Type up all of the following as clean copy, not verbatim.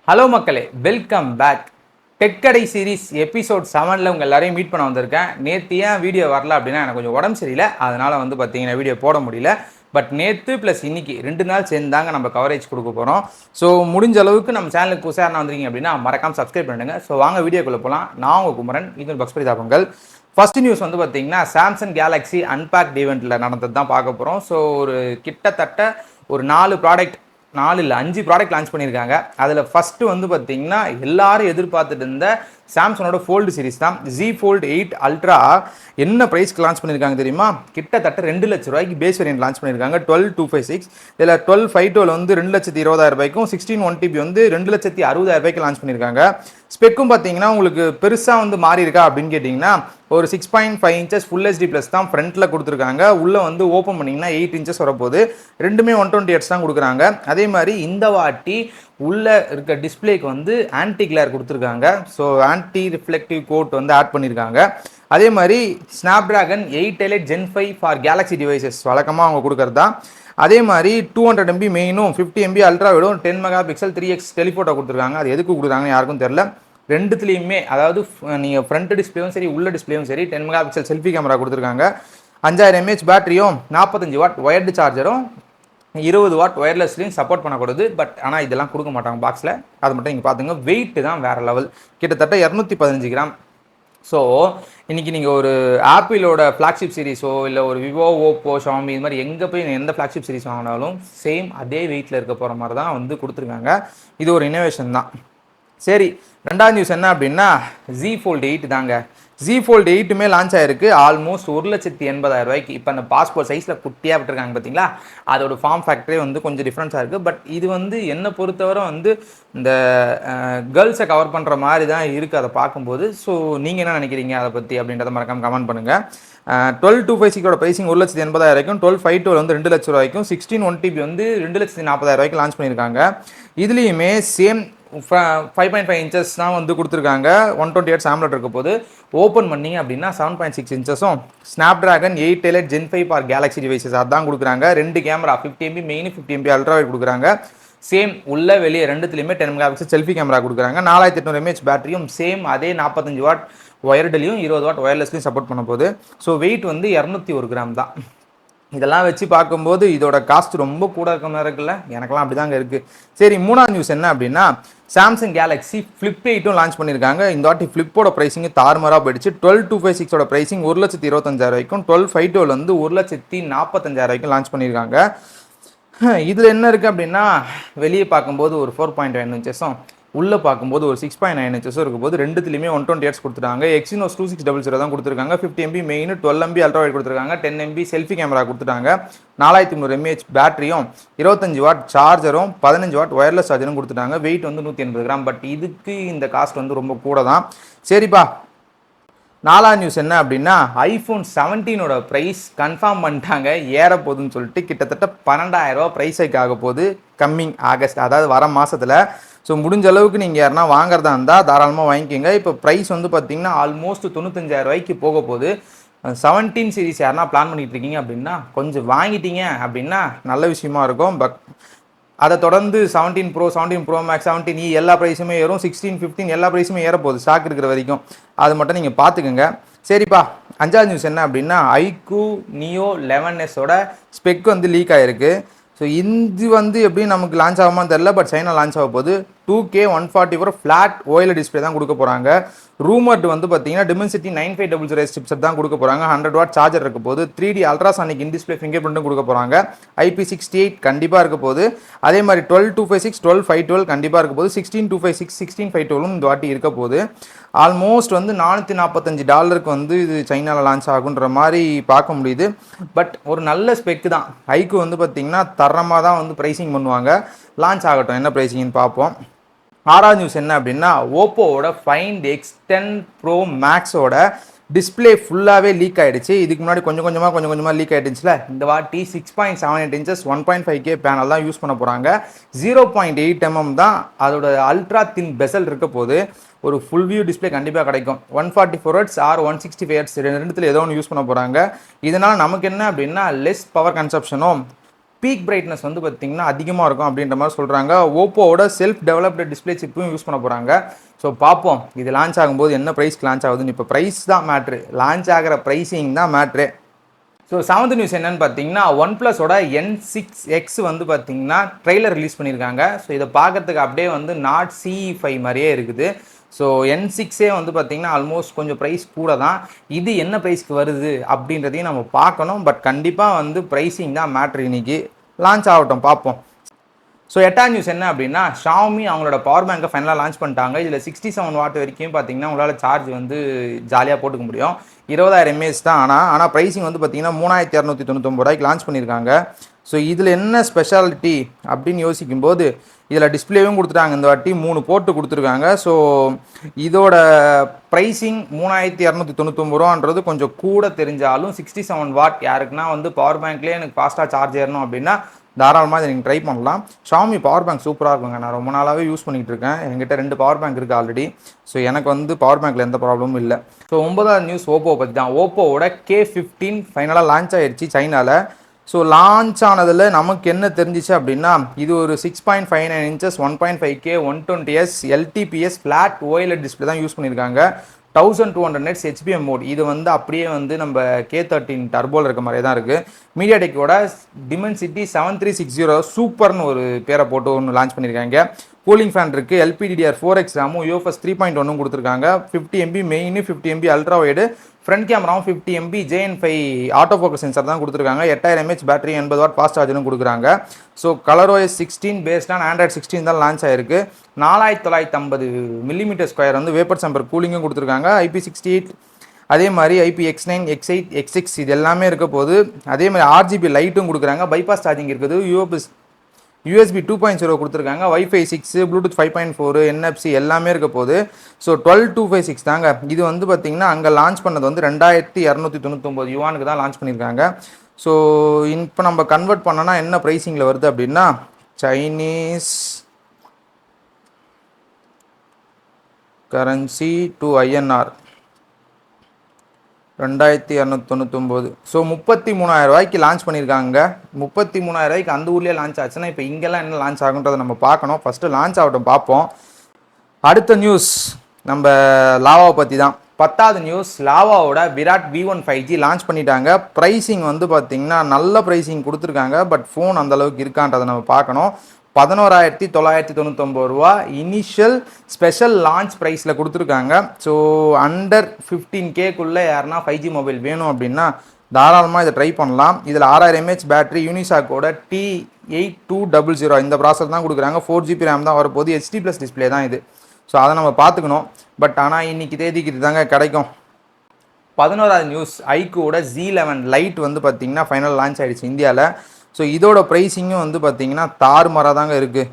Hello மக்களே, welcome back. டெக்கடை series episode 7ல் உங்கள் எல்லாரையும் மீட் பண்ண வந்திருக்கேன். நேற்று ஏன் வீடியோ வரல அப்படின்னா எனக்கு கொஞ்சம் உடம்பு சரியில்லை, அதனால் பார்த்தீங்கன்னா வீடியோ போட முடியல. பட் நேற்று ப்ளஸ் இன்னைக்கு 2 நாள் சேர்ந்தாங்க நம்ம கவரேஜ் கொடுக்க போகிறோம். ஸோ முடிஞ்ச அளவுக்கு நம்ம சேனலுக்கு புதுசாக வந்திருக்கீங்க அப்படின்னா மறக்காமல் சப்ஸ்கிரைப் பண்ணுங்க. ஸோ வாங்க வீடியோக்குள்ளே போகலாம். நான் உங்கள் குமரன், இது பக்ஸ்பரி தாபங்கள். ஃபர்ஸ்ட் நியூஸ் பார்த்தீங்கன்னா சாம்சங் கேலக்ஸி அன்பேக்ட் ஈவெண்ட்டில் நடந்தது தான் பார்க்க போகிறோம். ஸோ ஒரு கிட்டத்தட்ட ஒரு 4 ப்ராடக்ட் 4 இல்லை 5 ப்ராடக்ட் லான்ச் பண்ணியிருக்காங்க. அதில் ஃபஸ்ட்டு பார்த்தீங்கன்னா எல்லாரும் எதிர்பார்த்துட்டு இருந்த சாம்சங்கோட ஃபோல்டு சீரிஸ் தான். Z Fold 8 Ultra என்ன ப்ரைஸ்க்கு லான்ச் பண்ணியிருக்காங்க தெரியுமா? கிட்டத்தட்ட 2 லட்ச ரூபாய்க்கு பேஸ் வேரியன்ட் லான்ச் பண்ணியிருக்காங்க. 12256 இதில் 1252 2,20,000 16 1TB 2,60,000 லான்ச் பண்ணியிருக்காங்க. ஸ்பெக்கும் பார்த்தீங்கன்னா உங்களுக்கு பெருசாக மாறி இருக்கா அப்படின்னு கேட்டிங்கன்னா ஒரு 6.5 inches ஃபுல் HD ப்ளஸ் தான் ஃப்ரண்ட்டில் கொடுத்துருக்காங்க. உள்ளே ஓப்பன் பண்ணிங்கன்னா 8 inches வரப்போகுது. ரெண்டுமே 120Hz தான் கொடுக்குறாங்க. அதே மாதிரி இந்த வாட்டி உள்ளே இருக்க டிஸ்பிளேக்கு ஆன்டி கிளேர் கொடுத்துருக்காங்க. So anti reflective coat add பண்ணியிருக்காங்க. அதே மாதிரி Snapdragon 8 Gen 5 for Galaxy devices வழக்கமாக அவங்க கொடுக்குறது தான். அதே மாதிரி 200 MB மெயினும் 50 MB அல்ட்ராவிடும் 10 MP 3x டெலிஃபோட்டோ கொடுத்துருக்காங்க. அது எதுக்கு கொடுக்குறாங்கன்னு யாருக்கும் தெரில. ரெண்டுத்துலேயுமே அதாவது நீங்கள் ஃப்ரண்ட் டிஸ்பிளேவும் சரி உள்ள டிஸ்பிளேவும் சரி 10 MP செல்ஃபி கேமரா கொடுத்துருக்காங்க. 5000 mAh பேட்டரியும் 45 வாட் ஒயர்டு சார்ஜரும் 20 வாட் ஒயர்லெஸ்லையும் சப்போர்ட் பண்ணக்கூடாது. பட் ஆனால் இதெல்லாம் கொடுக்க மாட்டாங்க பாக்ஸில். அது மட்டும் நீங்கள் பார்த்துங்க. வெயிட்டு தான் வேறு லெவல், கிட்டத்தட்ட 215 கிராம். ஸோ இன்றைக்கி நீங்கள் ஒரு ஆப்பிளோட ஃப்ளாக்ஷிப் சீரிஸோ இல்லை ஒரு விவோ, ஓப்போ, ஷாமி இது மாதிரி எங்கே போய் எந்த ஃப்ளாக்ஷிப் சீரிஸ் வாங்கினாலும் சேம் அதே வெயிட்டில் இருக்க போகிற மாதிரி தான் கொடுத்துருக்காங்க. இது ஒரு இன்னோவேஷன் தான். சரி, ரெண்டாவது நியூஸ் என்ன அப்படின்னா Z Fold 8 தாங்க. Z Fold 8மே லான்ச் ஆயிருக்கு. ஆல்மோஸ்ட் 1,80,000 இப்போ அந்த பாஸ்போர்ட் சைஸில் குட்டியாக விட்டுருக்காங்க பார்த்தீங்களா? அதோட ஃபார்ம் ஃபேக்டரே கொஞ்சம் டிஃப்ரென்ஸாக இருக்குது. பட் இது என்னை பொறுத்தவரை இந்த கேர்ள்ஸை கவர் பண்ணுற மாதிரி தான் இருக்குது அதை பார்க்கும்போது. ஸோ நீங்கள் என்ன நினைக்கிறீங்க அதை பற்றி அப்படின்றத மறக்காமல் கமெண்ட் பண்ணுங்கள். 12256 ப்ரைசிங் 1,80,000 1252 2 லட்ச ரூபாய்க்கும் 16 1TB 2,40,000 லான்ச் பண்ணியிருக்காங்க. இதுலேயுமே சேம் 5.5 inches தான் கொடுத்துருக்காங்க. 120Hz AMOLED இருக்க போது ஓப்பன் பண்ணிங்க அப்படின்னா 7.6 inchஸும் Snapdragon 8 Gen 5 for Galaxy devices அதான் கொடுக்குறாங்க. 2 camera 50 MB main 50 MB ultrawide கொடுக்குறாங்க. சேம் உள்ள வெளியே ரெண்டுத்துலையுமே 10 MP செல்ஃபி கேமரா கொடுக்குறாங்க. 4800 mAh பேட்டரியும் சேம் அதே 45 வாட் ஒயர்டுலையும் 20 வாட் ஒயர்லெஸ்லையும் சப்போர்ட் பண்ண போகுது. ஸோ வெயிட் 201 கிராம் தான். இதெல்லாம் வச்சு பார்க்கும்போது இதோட காஸ்ட் ரொம்ப கூட இருக்க மாதிரி இருக்குல்ல? எனக்கெல்லாம் அப்படி தாங்க இருக்குது. சரி, மூணாவது நியூஸ் என்ன அப்படின்னா சாம்சங் கேலக்ஸி ஃப்ளிப் 8 லான்ச் பண்ணியிருக்காங்க. இந்த வாட்டி ஃப்ளிப்போட ப்ரைஸிங் தாறுமாறாக போயிடுச்சு. 12256 ப்ரைசிங் 1,25,000 1252 1,40,000 லான்ச் பண்ணியிருக்காங்க. இதில் என்ன இருக்குது அப்படின்னா வெளியே பார்க்கும்போது ஒரு 4.9 inches உள்ளே பார்க்கும்போது ஒரு 6.9 inches இருக்கும்போது ரெண்டுத்துலையுமே 120Hz கொடுத்துருக்காங்க. Exynos 2600 தான் கொடுத்துருக்காங்க. 50 MB மெயின் 12 MB அல்ட்ராவைட் கொடுத்துருக்காங்க. 10 MB செல்ஃபி கேமரா கொடுத்துட்டாங்க. 4300 mAh பேட்டரியும் 25 வாட் சார்ஜரும் 15 வாட் ஒயர்லெஸ் சார்ஜரும் கொடுத்துட்டாங்க. Wait 180 gram. பட் இதுக்கு இந்த காஸ்ட் ரொம்ப கூட தான். சரிப்பா, நாலாவது நியூஸ் என்ன அப்படின்னா iPhone 17ஓட ப்ரைஸ் கன்ஃபார்ம் பண்ணிட்டாங்க. ஏற போகுதுன்னு சொல்லிட்டு கிட்டத்தட்ட 12,000 ரூபா ப்ரைஸ் ஹைக் ஆக போகுது கம்மிங் ஆகஸ்ட், அதாவது வர மாதத்தில். ஸோ முடிஞ்ச அளவுக்கு நீங்கள் யாருன்னா வாங்குறதா இருந்தால் தாராளமாக வாங்கிக்கோங்க. இப்போ ப்ரைஸ் பார்த்தீங்கன்னா ஆல்மோஸ்ட் 95,000 ரூபாய்க்கு போக போகுது. 17 சீரிஸ் யாருன்னா பிளான் பண்ணிட்டு இருக்கீங்க அப்படின்னா கொஞ்சம் வாங்கிட்டீங்க அப்படின்னா நல்ல விஷயமா இருக்கும். பட் அதை தொடர்ந்து 17 Pro 17 Pro Max 17e எல்லா ப்ரைஸுமே ஏறும். 16 15 எல்லா ப்ரைஸுமே ஏற போகுது ஸ்டாக் இருக்கிற வரைக்கும். அது மட்டும் நீங்கள் பார்த்துக்குங்க. சரிப்பா, அஞ்சாவது நியூஸ் என்ன அப்படின்னா iQOO Neo 11s'ோட ஸ்பெக் லீக் ஆகிருக்கு. ஸோ இது எப்படி நமக்கு லான்ச் ஆகுமான்னு தெரில. பட் சைனா லான்ச் ஆக போகுது. 2K 144 ஃப்ளாட் OLED டிஸ்பிளே தான் கொடுக்க போகிறாங்க. ரூமர்ட் பார்த்தீங்கன்னா Dimensity 9500 சிப்செட் தான் கொடுக்க போகிறாங்க. 100 வாட் சார்ஜர் இருக்க போது. 3D ultrasonic in display finger பிரிண்ட்டும் கொடுக்க போகிறாங்க. IP68 கண்டிப்பாக இருக்க போகுது. அதே மாதிரி 12256 12512 கண்டிப்பாக இருக்க போது. 16256 16512 இந்த வாட்டி இருக்க போகுது. ஆல்மோஸ்ட் $445 இது சைனாவில் லான்ச் ஆகுன்ற மாதிரி பார்க்க முடியுது. பட் ஒரு நல்ல ஸ்பெக் தான். iQOO பார்த்தீங்கன்னா தரமாக தான் ப்ரைசிங் பண்ணுவாங்க. லான்ச் ஆகட்டும், என்ன ப்ரைசிங்னு பார்ப்போம். ஆறாவது நியூஸ் என்ன அப்படின்னா ஓப்போவோட Find X10 Pro Maxோட டிஸ்பிளே ஃபுல்லாகவே லீக் ஆகிடுச்சு. இதுக்கு முன்னாடி கொஞ்சம் கொஞ்சமாக லீக் ஆகிடுச்சுல. இந்த வாட்டி 6.78 inches 1.5K பேனல் தான் யூஸ் பண்ண போகிறாங்க. 0.8 mm தான் அதோட அல்ட்ரா தின் பெசல் இருக்க போது. ஒரு ஃபுல் வியூ டிஸ்பிளே கண்டிப்பாக கிடைக்கும். 144Hz ஆர் 165Hz ரெண்டுத்தில் ஏதோ ஒன்று யூஸ் பண்ண போகிறாங்க. இதனால் நமக்கு என்ன அப்படின்னா லெஸ் பவர் கன்சப்ஷனும் பீக் பிரைட்னஸ் வந்து பார்த்திங்கன்னா அதிகமாக இருக்கும் அப்படின்ற மாதிரி சொல்கிறாங்க. ஓப்போவோட செல்ஃப் டெவலப்டு டிஸ்பிளே சிப்பும் யூஸ் பண்ண போகிறாங்க. ஸோ பார்ப்போம் இது லான்ச் ஆகும்போது என்ன ப்ரைஸ்க்கு லான்ச் ஆகுதுன்னு. இப்போ ப்ரைஸ் தான் மேட்ரு, லான்ச் ஆகிற ப்ரைஸிங் தான் மேட்ரு. ஸோ 7th நியூஸ் என்னன்னு பார்த்தீங்கன்னா, ஒன் ப்ளஸோட N6X வந்து பார்த்தீங்கன்னா ட்ரெய்லர் ரிலீஸ் பண்ணியிருக்காங்க. ஸோ இதை பார்க்கறதுக்கு அப்படியே வந்து நாட் CE5 மாதிரியே இருக்குது. ஸோ N6 வந்து பார்த்தீங்கன்னா ஆல்மோஸ்ட் கொஞ்சம் ப்ரைஸ் கூட தான். இது என்ன ப்ரைஸ்க்கு வருது அப்படின்றதையும் நம்ம பார்க்கணும். பட் கண்டிப்பாக வந்து ப்ரைஸிங் தான் மேட்ரு. இன்னைக்கு லான்ச் ஆகட்டும், பார்ப்போம். ஸோ 8th நியூஸ் என்ன அப்படின்னா, Xiaomi அவங்களோட பவர் பேங்கை ஃபைனலாக லான்ச் பண்ணிட்டாங்க. இதில் 67 வாட் வரைக்கும் பார்த்தீங்கன்னா உங்களால் சார்ஜ் வந்து ஜாலியாக போட்டுக்க முடியும். 20,000 mAh தான். ஆனால் ப்ரைஸிங் வந்து பார்த்தீங்கன்னா 3,299 ரூபாய்க்கு லான்ச் பண்ணியிருக்காங்க. ஸோ இதில் என்ன ஸ்பெஷாலிட்டி அப்படின்னு யோசிக்கும்போது, இதில் டிஸ்பிளேவும் கொடுத்துட்டாங்க. இந்த வாட்டி 3 போர்ட்டு கொடுத்துருக்காங்க. ஸோ இதோட ப்ரைஸிங் 3,299 ரூபான்றது கொஞ்சம் கூட தெரிஞ்சாலும் 67 வாட் யாருக்குன்னா வந்து பவர் பேங்க்லேயே எனக்கு ஃபாஸ்ட்டாக சார்ஜ் ஏறணும் அப்படின்னா தாராளமாக இதை நீங்கள் ட்ரை பண்ணலாம். Xiaomi பவர் பேங்க் சூப்பராக இருக்குங்க. நான் ரொம்ப நாளாகவே யூஸ் பண்ணிகிட்டு இருக்கேன். என்கிட்ட 2 பவர் பேங்க் இருக்குது ஆல்ரெடி. ஸோ எனக்கு வந்து பவர் பேங்க்கில் எந்த ப்ராப்ளமும் இல்லை. ஸோ 9th நியூஸ் ஓப்போ பற்றி தான். ஓப்போவோட K15 ஃபைனலாக லான்ச் ஆகிடுச்சு சைனாவில். ஸோ லான்ச் ஆனதில் நமக்கு என்ன தெரிஞ்சிச்சு அப்படின்னா, இது ஒரு 6.59 inches 1.5K 120Hz LTPS flat OLED display தான் யூஸ் பண்ணியிருக்காங்க. 1200 nits HBM மோட். இது வந்து அப்படியே வந்து நம்ம K13 டர்போவில் இருக்க மாதிரியே தான் இருக்குது. மீடியாடெக்கோட Dimensity 7360 சூப்பர்னு ஒரு பேரை போட்டு ஒன்று லான்ச் பண்ணியிருக்காங்க. கூலிங் ஃபேன் இருக்குது. LPDDR4X ரேமும் UFS 3.1 கொடுத்துருக்காங்க. 50 MB main, 50 MB ultra wide, front கேமராவும் 50 MB JN5 auto focus sensor தான் கொடுத்துருக்காங்க. 8000 mAh பேட்டரி, 80 வாட் ஃபாஸ்ட் சார்ஜரும் கொடுக்குறாங்க. ஸோ ColorOS 16 பேஸ்டான Android 16 தான் லான்ச் ஆயிருக்கு. 4950 mm² வந்து வேப்பர் சேம்பர் கூலிங்கும் கொடுத்துருக்காங்க. IP68, அதே மாதிரி IP-X9, X8, X6 இது எல்லாமே இருக்க போது. அதே மாதிரி RGB லைட்டும் கொடுக்குறாங்க. பைபாஸ் சார்ஜிங் இருக்குது. USB 2.0 கொடுத்துருக்காங்க. Wi-Fi 6, Bluetooth 5.4, NFC எல்லாமே இருக்க போது. ஸோ 12256 தாங்க. இது வந்து பார்த்தீங்கன்னா அங்கே லான்ச் பண்ணது வந்து 2299 யுவானுக்கு தான் லான்ச் பண்ணியிருக்காங்க. ஸோ இப்போ நம்ம கன்வெர்ட் பண்ணோன்னா என்ன ப்ரைஸிங்கில் வருது அப்படின்னா, Chinese currency to INR 2299. So 33,000 ரூபாய்க்கு லான்ச் பண்ணியிருக்காங்க. 33,000 ரூபாய்க்கு அந்த ஊர்லேயே லான்ச் ஆச்சுன்னா இப்போ இங்கெல்லாம் என்ன லான்ச் ஆகுன்றதை நம்ம பார்க்கணும். ஃபஸ்ட்டு லான்ச் ஆகட்டும், பார்ப்போம். அடுத்த நியூஸ் நம்ம லாவாவை பற்றி தான். 10th நியூஸ், லாவாவோட விராட் V1 5G லான்ச் பண்ணிட்டாங்க. ப்ரைஸிங் வந்து பார்த்திங்கன்னா நல்ல ப்ரைஸிங் கொடுத்துருக்காங்க. பட் ஃபோன் அந்தளவுக்கு இருக்கான்றதை நம்ம பார்க்கணும். 11,999 ரூபா இனிஷியல் ஸ்பெஷல் லான்ச் ப்ரைஸில் கொடுத்துருக்காங்க. ஸோ அண்டர் 15Kக்குள்ளே யாருன்னா 5G மொபைல் வேணும் அப்படின்னா தாராளமாக இதை ட்ரை பண்ணலாம். இதில் 6000 mAh பேட்டரி, யூனிசாக்கோட T8200 இந்த ப்ராசர் தான் கொடுக்குறாங்க. 4GB ரேம் தான் வரப்போது. HD+ டிஸ்பிளே தான் இது. ஸோ அதை நம்ம பார்த்துக்கணும். பட் ஆனால் இன்றைக்கி தேதிக்கு இது தாங்க கிடைக்கும். 11th நியூஸ், iQOOட Z11 லைட் வந்து பார்த்திங்கன்னா ஃபைனல் லான்ச் ஆகிடுச்சு இந்தியாவில். ஸோ இதோட ப்ரைஸிங்கும் வந்து பார்த்திங்கன்னா தாறுமாறாக தாங்க இருக்குது.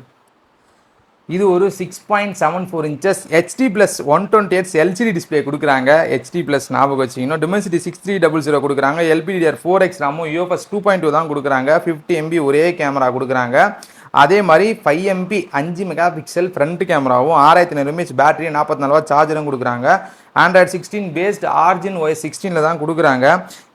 இது ஒரு 6.74 inches HD+ 120Hz LCD display கொடுக்குறாங்க. HD+ ஞாபகம் வச்சிங்கன்னா. Dimensity 6300 கொடுக்குறாங்க. LPDDR4X ரேமும் UFS 2.2 தான் கொடுக்குறாங்க. 50 MB ஒரே கேமரா கொடுக்குறாங்க. அதே மாதிரி 5 MP 5 மெகாபிக்சல் ஃப்ரண்ட் கேமராவும், 6000 mAh பேட்டரி, 44 வாட் சார்ஜரும் கொடுக்குறாங்க. Android 16 பேஸ்ட் Origin OS 16 தான் கொடுக்குறாங்க.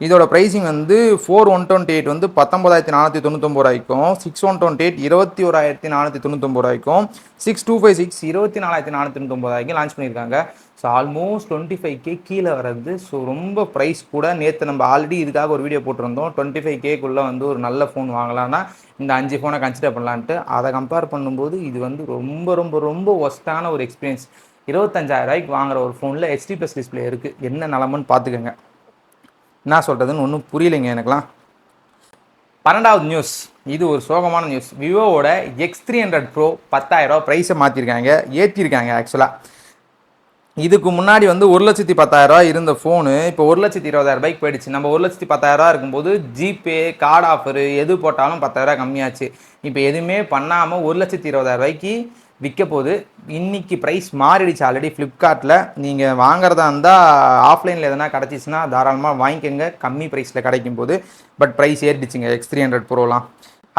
இதோட ப்ரைஸிங் வந்து 4128 வந்து 19,499 ரூபாய்க்கும், 6128 21,499 ரூபாய்க்கும், 6256 24,499 ரூபாய்க்கும் லான்ச் பண்ணியிருக்காங்க. ஸோ ஆல்மோஸ்ட் 25K கீழே வர்றது. ஸோ ரொம்ப ப்ரைஸ் கூட. நேற்று நம்ம ஆல்ரெடி இதுக்காக ஒரு வீடியோ போட்டிருந்தோம். 25Kக்குள்ளே வந்து ஒரு நல்ல ஃபோன் வாங்கலான்னா இந்த 5 ஃபோனை கன்சிடர் பண்ணலான்ட்டு. அதை கம்பேர் பண்ணும்போது இது வந்து ரொம்ப ரொம்ப ரொம்ப ஒஸ்ட்டான ஒரு எக்ஸ்பீரியன்ஸ். 25,000 ரூபாய்க்கு வாங்குற ஒரு ஃபோனில் HD+ டிஸ்பிளே இருக்குது. என்ன நிலமன்னு பார்த்துக்கோங்க. என்ன சொல்கிறதுன்னு ஒன்றும் புரியலைங்க எனக்குலாம். 12th நியூஸ், இது ஒரு சோகமான நியூஸ். விவோவோட X300 Pro 10,000 ரூபா ப்ரைஸை மாற்றிருக்காங்க, ஏற்றிருக்காங்க. ஆக்சுவலாக இதுக்கு முன்னாடி வந்து 1,10,000 ரூபா இருந்த ஃபோனு இப்போ 1,20,000 ரூபாய்க்கு போயிடுச்சு. நம்ம 1,10,000 ரூபா இருக்கும்போது ஜிபே, கார்டு ஆஃபரு எது போட்டாலும் 10,000 ரூபா கம்மியாச்சு. இப்போ எதுவுமே பண்ணாமல் 1,20,000 ரூபாய்க்கு விற்க போகுது. இன்றைக்கி ப்ரைஸ் மாறிடுச்சு ஆல்ரெடி ஃப்ளிப்கார்ட்டில். நீங்கள் வாங்குறதா இருந்தால் ஆஃப்லைனில் எதனா கிடச்சிச்சின்னா தாராளமாக வாங்கிக்கோங்க, கம்மி ப்ரைஸில் கிடைக்கும் போது. பட் ப்ரைஸ் ஏறிடுச்சுங்க X300 Proலாம்.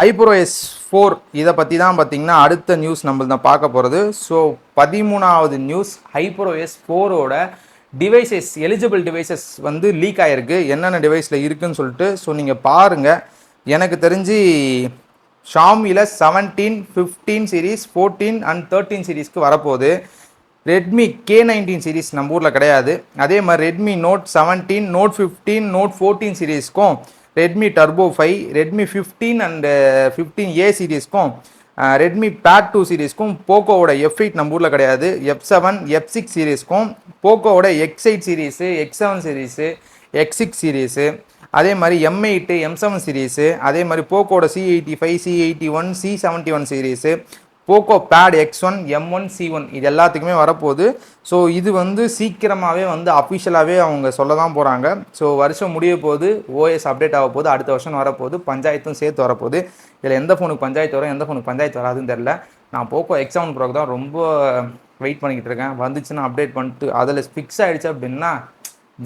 HyperOS 4 இதை பற்றி தான் பார்த்திங்கன்னா அடுத்த நியூஸ் நம்ம தான் பார்க்க போகிறது. ஸோ 13th நியூஸ், HyperOS 4ஓட டிவைசஸ், எலிஜிபிள் டிவைசஸ் வந்து லீக் ஆகிருக்கு. என்னென்ன டிவைஸில் இருக்குதுன்னு சொல்லிட்டு. ஸோ நீங்கள் பாருங்கள். எனக்கு தெரிஞ்சு ஷாமியில் 17, 15 சீரீஸ், 14 அண்ட் 13 சீரீஸ்க்கு வரப்போகுது. ரெட்மி K19 சீரீஸ் நம்ம ஊரில் கிடையாது. அதே மாதிரி ரெட்மி நோட் 17, நோட் 15, நோட் 14 சீரீஸ்க்கும், Redmi turbo 5, Redmi 15 and 15A சீரீஸ்க்கும், ரெட்மி பேட் 2 சீரீஸ்க்கும், போக்கோவோட F8 நம்ம ஊரில் கிடையாது, F7, F6 சீரீஸ்க்கும், போக்கோவோட X8 series, X7 series, X6 series, அதே மாதிரி M8, M7 சீரீஸு, அதே மாதிரி போக்கோட C85, C81, C71 series, Poco bad X1, M1, C1 இது எல்லாத்துக்குமே வரப்போகுது. ஸோ இது வந்து சீக்கிரமாகவே வந்து அஃபிஷியலாகவே அவங்க சொல்ல தான் போகிறாங்க. ஸோ வருஷம் முடிய போகுது, ஓஎஸ் அப்டேட் ஆக போகுது, அடுத்த வருஷம் வரப்போகுது, பஞ்சாயத்தும் சேர்த்து வரப்போகுது. இதில் எந்த ஃபோனுக்கு பஞ்சாயத்து வரும், எந்த ஃபோனுக்கு பஞ்சாயத்து வராதுன்னு தெரில. நான் போக்கோ X7 ப்ரோக்கு தான் ரொம்ப வெயிட் பண்ணிக்கிட்டு இருக்கேன். வந்துச்சுன்னா அப்டேட் பண்ணிட்டு அதில் ஃபிக்ஸ் ஆகிடுச்சு அப்படின்னா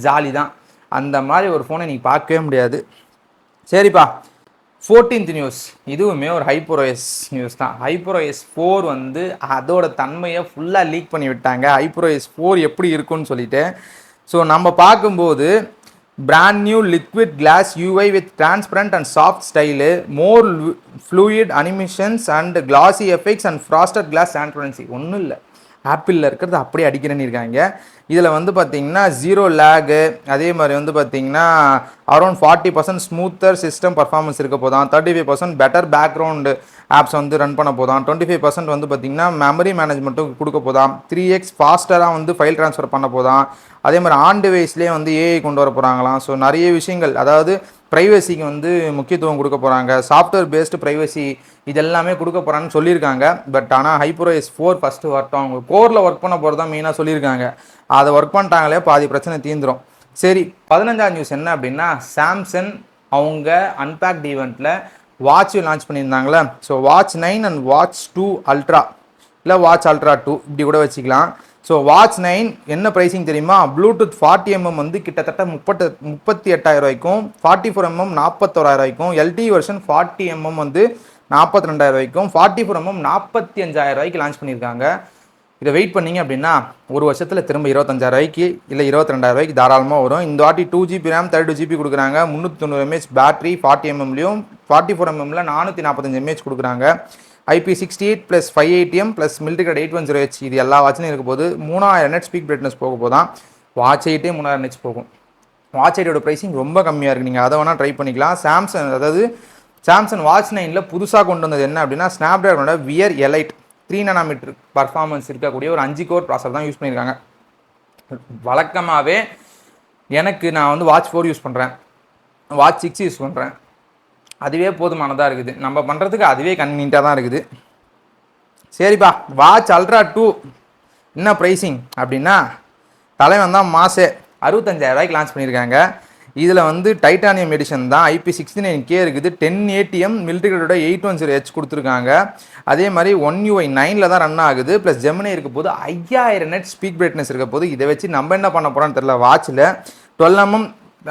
ஜாலி தான். அந்த மாதிரி ஒரு ஃபோனை நீங்கள் பார்க்கவே முடியாது. சரிப்பா, 14th நியூஸ், இதுவுமே ஒரு HyperOS நியூஸ் தான். HyperOS 4 வந்து அதோட தன்மையை ஃபுல்லாக லீக் பண்ணி விட்டாங்க. HyperOS 4 எப்படி இருக்குன்னு சொல்லிட்டு. ஸோ நம்ம பார்க்கும்போது brand new liquid glass UI with transparent and soft style, more fluid animations and classy effects and frosted glass transparency. ஒன்றும் இல்லை, ஆப்பிளில் இருக்கிறது அப்படியே அடிக்கிறேன்னு இருக்காங்க. இதில் வந்து பார்த்திங்கன்னா 0 லேகு, அதே மாதிரி வந்து பார்த்திங்கன்னா அரௌண்ட் 40% ஸ்மூத்தர் சிஸ்டம் பர்ஃபார்மன்ஸ் இருக்க போதான், 35% பெட்டர் பேக்ரவுண்டு ஆப்ஸ் வந்து ரன் பண்ண போதான், 25% வந்து பார்த்திங்கன்னா மெமரி மேனேஜ்மெண்ட்டும் கொடுக்க போதான், 3x ஃபாஸ்டராக வந்து ஃபைல் ட்ரான்ஸ்ஃபர் பண்ண போதான், அதே மாதிரி ஆன் டிவைஸ்லேயே வந்து AI கொண்டு வர போகிறாங்களாம். ஸோ நிறைய விஷயங்கள், அதாவது ப்ரைவசிக்கு வந்து முக்கியத்துவம் கொடுக்க போகிறாங்க, சாஃப்ட்வேர் பேஸ்டு ப்ரைவசி இதெல்லாமே கொடுக்க போகிறான்னு சொல்லியிருக்காங்க. பட் ஆனால் HyperOS 4 ஃபஸ்ட்டு வரட்டும், அவங்க கோரில் ஒர்க் பண்ண போகிறது தான் மெயினாக சொல்லியிருக்காங்க. அதை ஒர்க் பண்ணிட்டாங்களே பாதி பிரச்சனை தீந்துடும். சரி, 15ஆம் நியூஸ் என்ன அப்படின்னா, சாம்சங் அவங்க அன்பேக்ட் ஈவெண்ட்டில் வாட்ச் லான்ச் பண்ணியிருந்தாங்களே. So watch 9 and watch 2 ultra, இல்லை வாட்ச் அல்ட்ரா 2 இப்படி கூட வச்சுக்கலாம். ஸோ வாட்ச் 9 என்ன ப்ரைஸிங் தெரியுமா, ப்ளூடூத் 40mm வந்து கிட்டத்தட்ட 38,000 ரூபாய்க்கும், 44mm 41,000 ரூபாய்க்கும், LTE வெர்ஷன் 40mm வந்து 42,000 ரூபாய்க்கும், 44mm 45,000 ரூபாய்க்கு லான்ச் பண்ணியிருக்காங்க. இதை வெயிட் பண்ணிங்க அப்படின்னா ஒரு வருஷத்தில் திரும்ப 25,000 ரூபாய்க்கு இல்லை 22,000 ரூபாய்க்கு தாராளமாக வரும். இந்த வாட்டி 2GB RAM 32GB கொடுக்குறாங்க, 390 mAh பேட்டரி, 40mmலையும் 44mmல 445 mAh கொடுக்குறாங்க, IP68 + 580M + military great 810H இது எல்லா வாட்ச்லையும் இருக்க போது. 3000 nits ஸ்பீக் பிரைட்னஸ் போக போதான். வாட்ச் 8 3000 nits போகும். வாட்ச் 8ஓட ப்ரைஸிங் ரொம்ப கம்மியாக இருக்குது, நீங்கள் அதை வேணால் ட்ரை பண்ணிக்கலாம். சாம்சங் வாட்ச் 9ல் புதுசாக கொண்டு வந்தது என்ன அப்படின்னா, ஸ்னாப்டிராகனோட வியர் எலைட் 3nm பர்ஃபார்மன்ஸ் இருக்கக்கூடிய ஒரு 5 கோர் ப்ராசர் தான் யூஸ் பண்ணியிருக்காங்க. வழக்கமாகவே நான் வந்து வாட்ச் 4 யூஸ் பண்ணுறேன், வாட்ச் 6 யூஸ் பண்ணுறேன், அதுவே போதுமானதாக இருக்குது. நம்ம பண்ணுறதுக்கு அதுவே கன்வீனியண்ட்டாக தான் இருக்குது. சரிப்பா, வாட்ச் அல்ட்ரா 2 என்ன ப்ரைஸிங் அப்படின்னா, தலைவன் தான் மாசே 65,000 ரூபாய்க்கு லான்ச் பண்ணியிருக்காங்க. இதில் வந்து டைட்டானியம் எடிஷன் தான், IP69K இருக்குது, 1080M மிலிட்டரி கிரேடோட 810H கொடுத்துருக்காங்க. அதே மாதிரி One UI 9ல் தான் ரன் ஆகுது, ப்ளஸ் ஜெமினி இருக்க போது 5000 nits ஸ்பீக் பிரைட்னஸ் இருக்க போது. இதை வச்சு நம்ம என்ன பண்ண போகிறோன்னு தெரியல. வாட்சில் 12mm,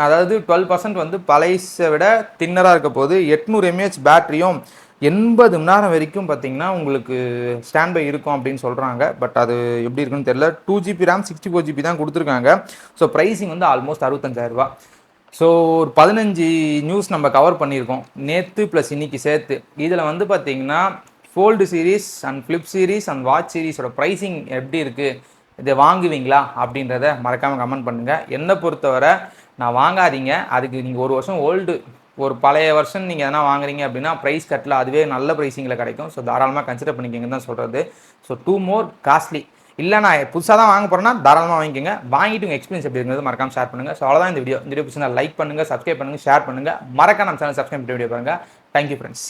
அதாவது 12% வந்து பழைசை விட தின்னராக இருக்க போது, 800 mAh பேட்டரியும் 80 மணி நேரம் வரைக்கும் பார்த்தீங்கன்னா உங்களுக்கு ஸ்டாண்ட் பை இருக்கும் அப்படின்னு சொல்கிறாங்க. பட் அது எப்படி இருக்குன்னு தெரியல. 2GB RAM 64GB தான் கொடுத்துருக்காங்க. ஸோ ப்ரைஸிங் வந்து ஆல்மோஸ்ட் 65,000 ரூபா. ஸோ ஒரு 15 நியூஸ் நம்ம கவர் பண்ணியிருக்கோம் நேற்று ப்ளஸ் இன்றைக்கி சேர்த்து. இதில் வந்து பார்த்தீங்கன்னா fold series and flip series and watch சீரீஸோட ப்ரைஸிங் எப்படி இருக்குது, இதை வாங்குவீங்களா அப்படின்றத மறக்காமல் கமெண்ட் பண்ணுங்கள். என்னை பொறுத்தவரை நான் வாங்காதீங்க, அதுக்கு நீங்கள் ஒரு வருஷம் ஒரு பழைய வருஷன் நீங்கள் எதனா வாங்குறீங்க அப்படின்னா ப்ரைஸ் கட்டில் அதுவே நல்ல ப்ரைஸிங்கில் கிடைக்கும். ஸோ தாராளமாக கன்சிடர் பண்ணிக்கிங்கன்னு தான் சொல்கிறது. ஸோ 2 more காஸ்ட்லி இல்லை, நான் புதுசாக தான் வாங்க போகிறேன்னா தாராளமாக வாங்கிக்கோங்க. வாங்கிட்டு உங்கள் எக்ஸ்பீரியன்ஸ் எப்படி இருக்கிறது மறக்காம ஷேர் பண்ணுங்கள். ஸோ அவ்வளோதான் இந்த வீடியோ பிடிச்சிருந்தா லைக் பண்ணுங்கள், சப்ஸ்கிரைப் பண்ணுங்கள், ஷேர் பண்ணுங்கள். மறக்காம நம்ம சேனல் சப்ஸ்கிரைப் பண்ணி வீடியோ பாருங்கள். Thank you friends.